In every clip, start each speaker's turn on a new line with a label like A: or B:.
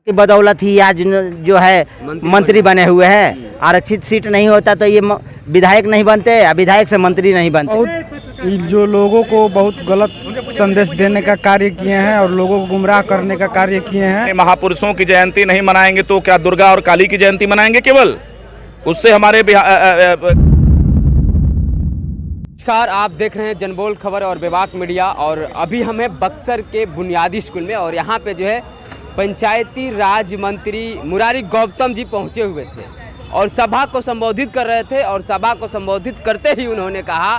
A: की बदौलत ही आज जो है मंत्री बने हुए हैं। आरक्षित सीट नहीं होता तो ये विधायक नहीं बनते, विधायक से मंत्री नहीं बनते।
B: बहुत जो लोगों को बहुत गलत संदेश देने का कार्य किए हैं और लोगों को गुमराह करने का कार्य किए हैं।
C: महापुरुषों की जयंती नहीं मनाएंगे तो क्या दुर्गा और काली की जयंती मनाएंगे केवल? उससे हमारे
D: नमस्कार, आप देख रहे हैं जनबोल खबर और विवाक मीडिया। और अभी हम हैं बक्सर के बुनियादी स्कूल में और यहाँ पे जो है पंचायती राज मंत्री मुरारी गौतम जी पहुँचे हुए थे और सभा को संबोधित कर रहे थे। और सभा को संबोधित करते ही उन्होंने कहा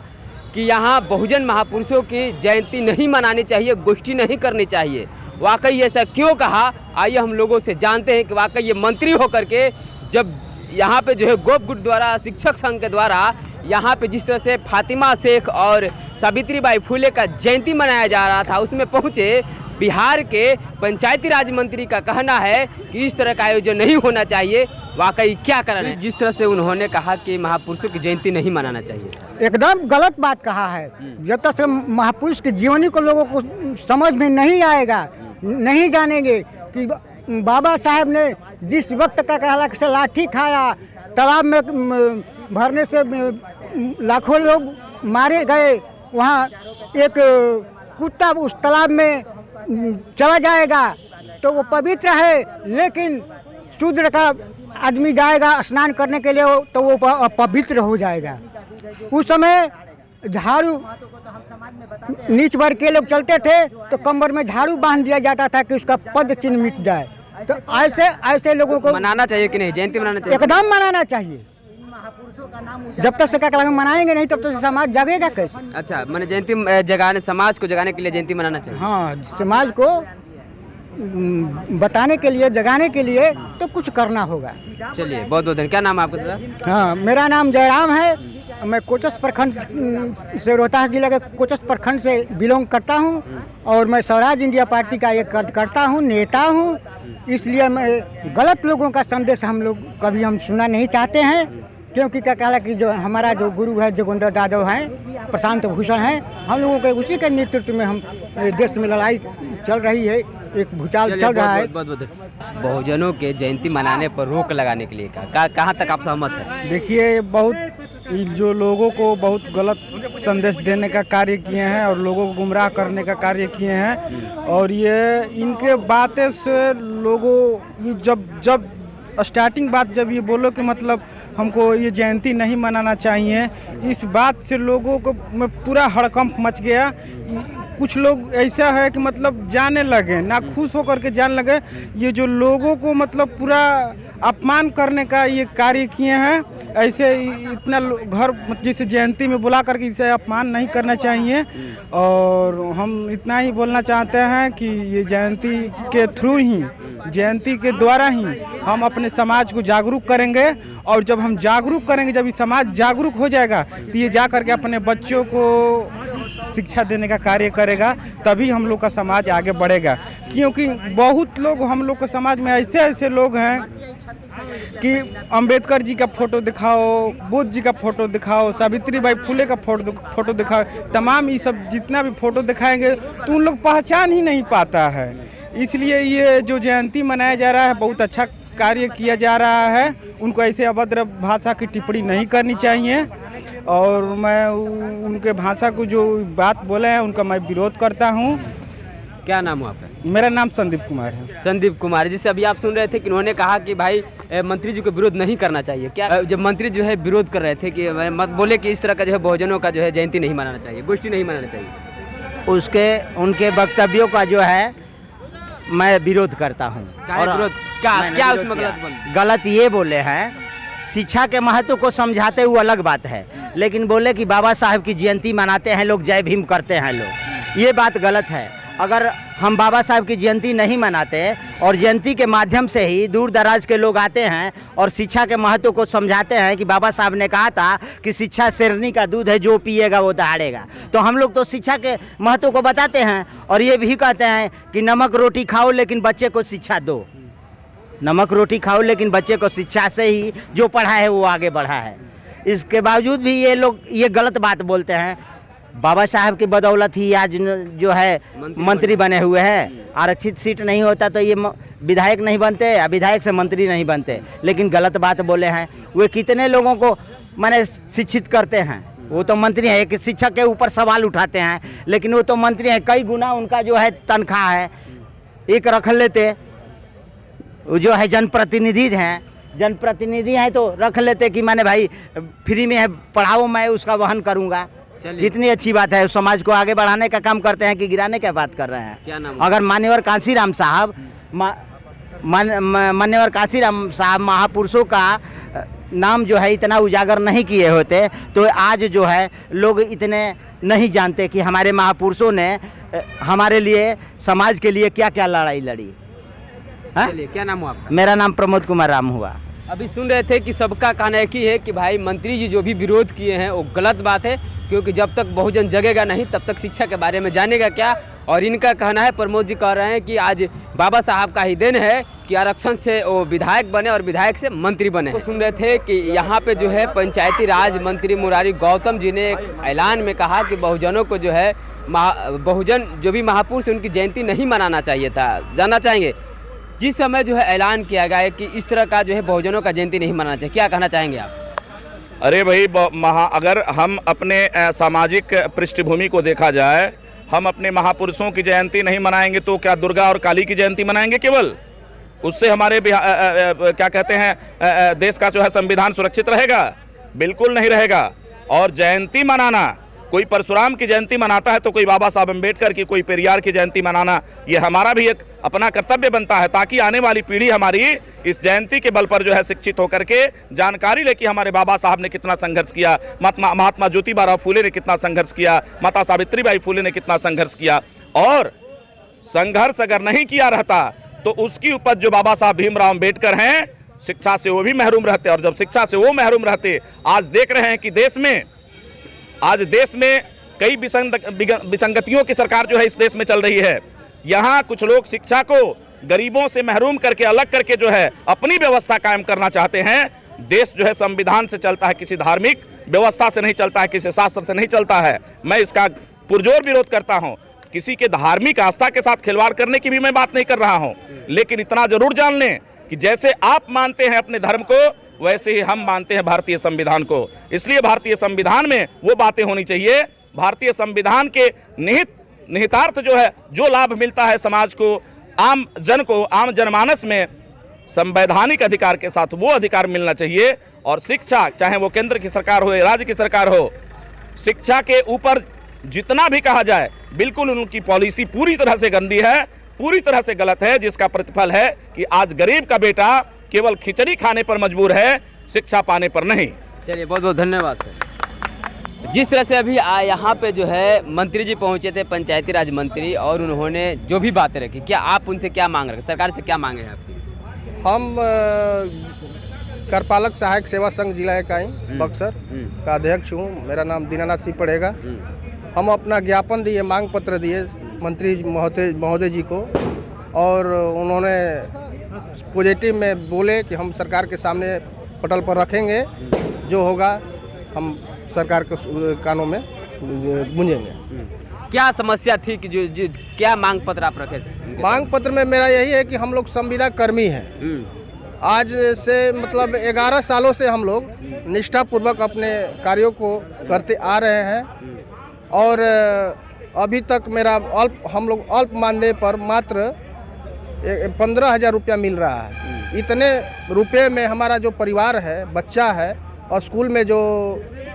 D: कि यहाँ बहुजन महापुरुषों की जयंती नहीं मनानी चाहिए, गोष्ठी नहीं करनी चाहिए। वाकई ऐसा क्यों कहा, आइए हम लोगों से जानते हैं कि वाकई ये मंत्री होकर के जब यहाँ पे जो है गोप गुरुद्वारा शिक्षक संघ के द्वारा यहाँ पे जिस तरह से फातिमा शेख और सावित्रीबाई फुले का जयंती मनाया जा रहा था, उसमें पहुँचे बिहार के पंचायती राज मंत्री का कहना है कि इस तरह का आयोजन नहीं होना चाहिए। वाकई क्या कारण है? जिस तरह से उन्होंने कहा कि महापुरुषों की जयंती नहीं मनाना चाहिए,
E: एकदम गलत बात कहा है। जब तक महापुरुष की जीवनी को लोगों को समझ में नहीं आएगा, नहीं जानेंगे कि बाबा साहब ने जिस वक्त का कहला से लाठी खाया, तालाब में भरने से लाखों लोग मारे गए, वहाँ एक कुत्ता उस तालाब में चला जाएगा तो वो पवित्र है, लेकिन शूद्र का आदमी जाएगा स्नान करने के लिए तो वो अपवित्र हो जाएगा। उस समय झाड़ू नीच वर्ग के लोग चलते थे तो कमर में झाड़ू बांध दिया जाता था कि उसका पद चिन्ह मिट जाए। तो ऐसे लोगों को
D: मनाना चाहिए कि नहीं? जयंती मनाना चाहिए,
E: एकदम मनाना चाहिए। जब तक से क्या मनाएंगे नहीं तब तक समाज जगेगा कैसे?
D: अच्छा, मैंने जयंती जगाने, समाज को जगाने के लिए जयंती मनाना चाहिए।
E: हाँ, समाज को बताने के लिए, जगाने के लिए तो कुछ करना होगा।
D: चलिए, बहुत बहुत धन्यवाद। क्या नाम है आपका दादा?
E: हाँ, मेरा नाम जयराम है। मैं कोचस प्रखंड से, रोहतास जिला के कोचस प्रखंड से बिलोंग करता हूँ और मैं स्वराज इंडिया पार्टी का एक कार्यकर्ता हूँ, नेता हूँ। इसलिए मैं गलत लोगों का संदेश हम लोग कभी सुनना नहीं चाहते हैं, क्योंकि क्या कहला कि जो हमारा जो गुरु है जोगिंदर यादव हैं, प्रशांत भूषण हैं, हम लोगों के उसी के नेतृत्व में हम देश में लड़ाई चल रही है, एक भूचाल चल रहा है।
D: बहुजनों के जयंती मनाने पर रोक लगाने के लिए कहाँ तक आप सहमत हैं?
B: देखिए, बहुत जो लोगों को बहुत गलत संदेश देने का कार्य किए हैं और लोगों को गुमराह करने का कार्य किए हैं। और ये इनके बातें से लोगों ये जब स्टार्टिंग बात जब ये बोलो कि मतलब हमको ये जयंती नहीं मनाना चाहिए, इस बात से लोगों को में पूरा हड़कंप मच गया। कुछ लोग ऐसा है कि मतलब जाने लगे, ना खुश होकर के जाने लगे। ये जो लोगों को मतलब पूरा अपमान करने का ये कार्य किए हैं, ऐसे इतना घर जिसे जयंती में बुला करके इसे अपमान नहीं करना चाहिए। और हम इतना ही बोलना चाहते हैं कि ये जयंती के थ्रू ही, जयंती के द्वारा ही हम अपने समाज को जागरूक करेंगे। और जब हम जागरूक करेंगे, जब ये समाज जागरूक हो जाएगा तो ये जा करके अपने बच्चों को शिक्षा देने का कार्य करेगा, तभी हम लोग का समाज आगे बढ़ेगा। क्योंकि बहुत लोग हम लोग के समाज में ऐसे लोग हैं कि अंबेडकर जी का फोटो दिखाओ, बुद्ध जी का फोटो दिखाओ, सावित्रीबाई फुले का फोटो दिखाओ, तमाम ये सब जितना भी फोटो दिखाएंगे तो उन लोग पहचान ही नहीं पाता है। इसलिए ये जो जयंती मनाया जा रहा है, बहुत अच्छा कार्य किया जा रहा है। उनको ऐसे अभद्र भाषा की टिप्पणी नहीं करनी चाहिए और मैं उनके भाषा को जो बात बोले हैं उनका मैं विरोध करता हूं।
D: क्या नाम है आपका?
B: मेरा नाम संदीप कुमार है।
D: संदीप कुमार, जिससे अभी आप सुन रहे थे कि उन्होंने कहा कि भाई मंत्री जी को विरोध नहीं करना चाहिए। क्या जब मंत्री जो है विरोध कर रहे थे कि मत बोले कि इस तरह का जो है बहुजनों का जो है जयंती नहीं मनाना चाहिए, गोष्ठी नहीं मनाना चाहिए,
A: उनके वक्तव्यों का जो है मैं विरोध करता हूँ।
D: और विरोध क्या उसमें
A: गलत ये बोले हैं, शिक्षा के महत्व को समझाते हुए अलग बात है, लेकिन बोले कि बाबा साहब की जयंती मनाते हैं लोग, जय भीम करते हैं लोग, ये बात गलत है। अगर हम बाबा साहब की जयंती नहीं मनाते और जयंती के माध्यम से ही दूर दराज के लोग आते हैं और शिक्षा के महत्व को समझाते हैं कि बाबा साहब ने कहा था कि शिक्षा शेरनी का दूध है, जो पिएगा वो दहाड़ेगा, तो हम लोग तो शिक्षा के महत्व को बताते हैं और ये भी कहते हैं कि नमक रोटी खाओ लेकिन बच्चे को शिक्षा दो। नमक रोटी खाओ लेकिन बच्चे को शिक्षा से ही जो पढ़ा है वो आगे बढ़ा है। इसके बावजूद भी ये लोग ये गलत बात बोलते हैं। बाबा साहब की बदौलत ही आज जो है मंत्री बने हुए हैं। आरक्षित सीट नहीं होता तो ये विधायक नहीं बनते, विधायक से मंत्री नहीं बनते। लेकिन गलत बात बोले हैं। वे कितने लोगों को माने शिक्षित करते हैं। वो तो मंत्री है, एक शिक्षक के ऊपर सवाल उठाते हैं, लेकिन वो तो मंत्री है, कई गुना उनका जो है तनख्वाह है। एक रख लेते वो जो है जनप्रतिनिधि हैं, जनप्रतिनिधि हैं तो रख लेते कि माने भाई फ्री में है पढ़ाओ, मैं उसका वहन करूंगा। कितनी अच्छी बात है। समाज को आगे बढ़ाने का काम करते हैं कि गिराने का बात कर रहे हैं।
D: क्या नाम?
A: अगर मान्यवर कांसीराम साहब मान्यवर कांसीराम साहब महापुरुषों का नाम जो है इतना उजागर नहीं किए होते तो आज जो है लोग इतने नहीं जानते कि हमारे महापुरुषों ने हमारे लिए समाज के लिए क्या क्या लड़ाई लड़ी।
D: चलिए, क्या नाम हुआ आपका?
A: मेरा नाम प्रमोद कुमार राम हुआ।
D: अभी सुन रहे थे कि सबका कहना एक ही है कि भाई मंत्री जी जो भी विरोध किए हैं वो गलत बात है, क्योंकि जब तक बहुजन जगेगा नहीं तब तक शिक्षा के बारे में जानेगा क्या। और इनका कहना है, प्रमोद जी कह रहे हैं कि आज बाबा साहब का ही दिन है कि आरक्षण से वो विधायक बने और विधायक से मंत्री बने। तो सुन रहे थे कि यहाँ पे जो है पंचायती राज मंत्री मुरारी गौतम जी ने एक ऐलान में कहा कि बहुजनों को जो है बहुजन जो भी महापुरुष उनकी जयंती नहीं मनाना चाहिए था। जानना चाहेंगे जिस समय जो है ऐलान किया गया है कि इस तरह का जो है बहुजनों का जयंती नहीं मनाना चाहिए, क्या कहना चाहेंगे आप?
C: अरे भाई अगर हम अपने सामाजिक पृष्ठभूमि को देखा जाए, हम अपने महापुरुषों की जयंती नहीं मनाएंगे तो क्या दुर्गा और काली की जयंती मनाएंगे केवल? उससे हमारे क्या कहते हैं देश का जो है संविधान सुरक्षित रहेगा? बिल्कुल नहीं रहेगा। और जयंती मनाना, कोई परशुराम की जयंती मनाता है तो कोई बाबा साहब अम्बेडकर की, कोई पेरियार की जयंती मनाना, ये हमारा भी एक अपना कर्तव्य बनता है, ताकि आने वाली पीढ़ी हमारी इस जयंती के बल पर जो है शिक्षित होकर के जानकारी ले कि हमारे बाबा साहब ने कितना संघर्ष किया, महात्मा ज्योतिबा फूले ने कितना संघर्ष किया, माता सावित्रीबाई फूले ने कितना संघर्ष किया। और संघर्ष अगर नहीं किया रहता तो उसकी उपज जो बाबा साहब भीमराव अम्बेडकर हैं, शिक्षा से वो भी महरूम रहते। और जब शिक्षा से वो महरूम रहते, आज देख रहे हैं कि देश में कई विसंगतियों की सरकार जो है इस देश में चल रही है। यहाँ कुछ लोग शिक्षा को गरीबों से महरूम करके अलग करके जो है अपनी व्यवस्था कायम करना चाहते हैं। देश जो है संविधान से चलता है, किसी धार्मिक व्यवस्था से नहीं चलता है, किसी शास्त्र से नहीं चलता है। मैं इसका पुरजोर विरोध करता हूँ। किसी के धार्मिक आस्था के साथ खिलवाड़ करने की भी मैं बात नहीं कर रहा हूँ, लेकिन इतना जरूर जान लें कि जैसे आप मानते हैं अपने धर्म को, वैसे ही हम मानते हैं भारतीय संविधान को। इसलिए भारतीय संविधान में वो बातें होनी चाहिए। भारतीय संविधान के निहितार्थ जो है, जो लाभ मिलता है समाज को, आम जन को, आम जनमानस में संवैधानिक अधिकार के साथ वो अधिकार मिलना चाहिए। और शिक्षा, चाहे वो केंद्र की सरकार हो या राज्य की सरकार हो, शिक्षा के ऊपर जितना भी कहा जाए, बिल्कुल उनकी पॉलिसी पूरी तरह से गंदी है, पूरी तरह से गलत है, जिसका प्रतिफल है कि आज गरीब का बेटा केवल खिचड़ी खाने पर मजबूर है, शिक्षा पाने पर नहीं।
D: चलिए, बहुत बहुत धन्यवाद सर। जिस तरह से अभी यहाँ पे जो है मंत्री जी पहुँचे थे, पंचायती राज मंत्री, और उन्होंने जो भी बातें रखी, क्या आप उनसे क्या मांग रहे, सरकार से क्या मांगे हैं आपकी?
F: हम करपालक सहायक सेवा संघ जिला इकाई बक्सर का अध्यक्ष हूँ। मेरा नाम दीनानाथ सिंह पड़ेगा। हम अपना ज्ञापन दिए, मांग पत्र दिए मंत्री महोदय जी को, और उन्होंने पॉजिटिव में बोले कि हम सरकार के सामने पटल पर रखेंगे, जो होगा हम सरकार के कानों में गूंजेंगे।
D: क्या समस्या थी कि जो क्या मांग पत्र आप रखे थे?
F: मांग पत्र में मेरा यही है कि हम लोग संविदा कर्मी हैं। आज से मतलब 11 सालों से हम लोग निष्ठापूर्वक अपने कार्यों को करते आ रहे हैं, और अभी तक मेरा हम लोग अल्प मानदेय पर मात्र 15,000 रुपया मिल रहा है। इतने रुपये में हमारा जो परिवार है, बच्चा है, और स्कूल में जो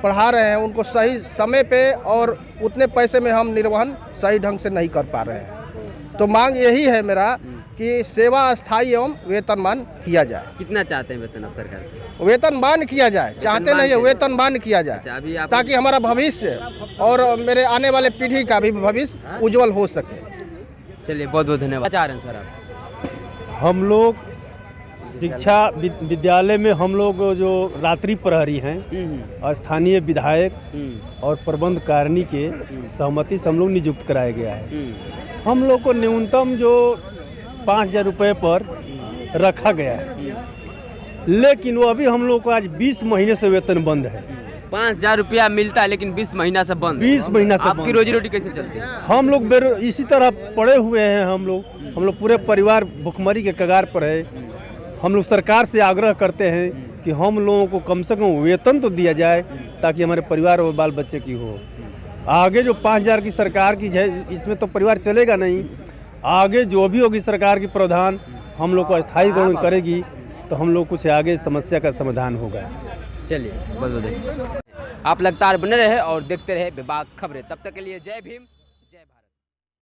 F: पढ़ा रहे हैं उनको सही समय पे और उतने पैसे में हम निर्वहन सही ढंग से नहीं कर पा रहे हैं। तो मांग यही है मेरा कि सेवा स्थायी एवं वेतनमान किया जाए।
D: कितना चाहते हैं वेतन आप सरकार से?
F: वेतनमान किया जाए, चाहते नहीं है, वेतनमान किया जाए।
D: अच्छा, अभी आप
F: ताकि हमारा भविष्य और मेरे आने वाले पीढ़ी का भी भविष्य उज्जवल हो सके।
D: चलिए, बहुत बहुत धन्यवाद। चाह रहे हैं सर आप?
B: हम लोग शिक्षा विद्यालय में हम लोग जो रात्रि प्रहरी हैं, स्थानीय विधायक और प्रबंध कारिणी के सहमति से हम लोग नियुक्त कराया गया है। हम लोग को न्यूनतम जो 5,000 रुपये पर रखा गया है, लेकिन वो अभी हम लोग को आज 20 महीने से वेतन बंद है।
D: 5,000 रुपया मिलता है लेकिन 20 महीना से बंद।
G: 20 महीना से
D: आपकी
G: बंद।
D: रोजी रोटी कैसे चलती है?
G: हम लोग इसी तरह पड़े हुए हैं। हम लोग पूरे परिवार भुखमरी के कगार पर है। हम लोग सरकार से आग्रह करते हैं कि हम लोगों को कम से कम वेतन तो दिया जाए ताकि हमारे परिवार और बाल बच्चे की हो। आगे जो 5,000 की सरकार की है इसमें तो परिवार चलेगा नहीं। आगे जो भी होगी सरकार की प्रावधान हम लोग को स्थायीकरण करेगी तो हम लोग कुछ आगे समस्या का समाधान होगा।
D: चलिए बहुत बहुत धन्यवाद। आप लगातार बने रहे और देखते रहे विभाग खबरें। तब तक के लिए जय भीम।